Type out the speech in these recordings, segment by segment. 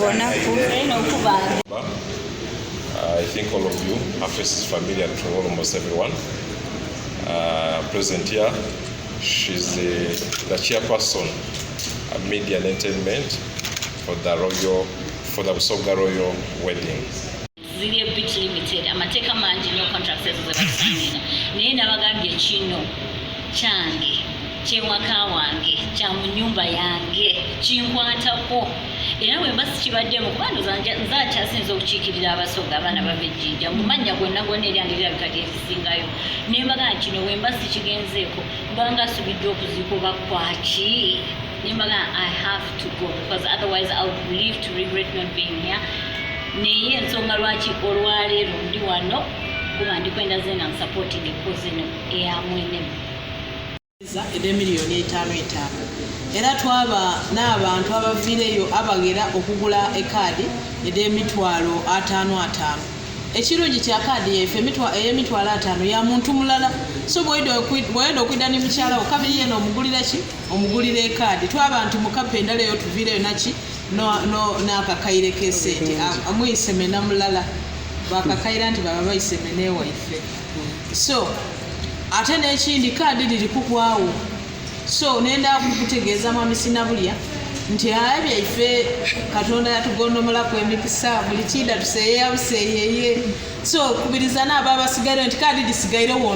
I think all of you, her face is familiar to almost everyone. Present here, she's the chairperson of Media and Entertainment for the Busoga Royal Wedding. Ziri a bit limited. Amateeka mangi nnyo contracts ezo ze basaanira. Naye nabagambye kino kyange, kyewaka wange, kya mu nnyumba yange, kinkwatako. Era bwe mba sikibaddemu kuba nze akyasinza okukiikirira abasoga abaana bava ejjinja mu mannya gonna gonna eryange lirabika lyerisingayo. Ne mbagamba kino bwe mba sikigenzeeko mba ng'asubidde okuziika oba kwaki. Ne mbagamba I have to go because otherwise I would live to regret not being here. Naye ensonga lwaki olwaleero ndi wano kuba ndikwenda zena nsupporting ekozi eno eyamwenemu $5,000 era twaba n'abantu abaviireyo abagera okugula ekaadi $50,000. Ekirungi kya kaadi yaffe ey'emitwalo 5 ya muntu mulala, so bw'oyenda okwidda ne mukyalawo kabiri yeno omugulira ki omugulira ekaadi. Twaba nti mukapa endala eyo tuviireyo naki n'akakaire k'essente amuyiseme na mulala bakakaira nti baba bayiseme n'ewaife. So ate n'ekindi kaadi liri kukwawo, so nenda kukutegeeza mwami Sinabulya nti byaife Katonda yatugondomolako emikisa buli kida tuseeyeya buseeyeye. So kubiriza n'abo abasigaire nti kaadi lisigairewo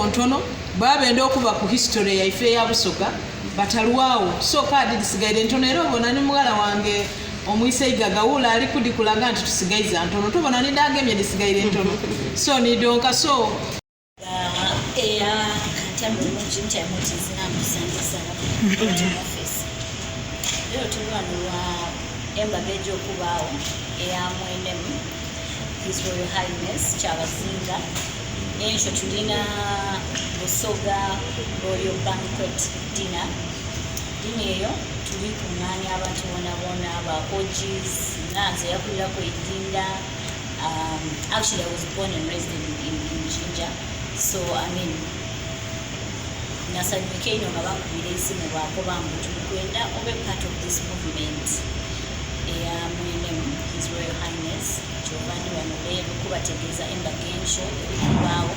ntono babenda okuba ku history yaife ya Busoga batalwawo. So kaadi lisigaire ntono era obona ne muwala wange omuyiseiga gawula ali kudikulaga nti tusigaiza ntono tubona nindagemye lisigaire ntono so nidonka so embaga egy'okubaawo eyamwenemu His Royal Highness kyabazinga ensho tulina Busoga Royal Banquet Dinner. Dini eyo tuli kungaanya abantu bona aba OGs nanze yakulirako edinda. Actually I was born and raised in Jinja, so I mean nasanyuka ino nga bakubira esimu bakoba mbu tulikwenda obe part of this movement eyamwenemu His Royal Highness Giovanni wano leero kubategeeza embaga ensho erikubaawo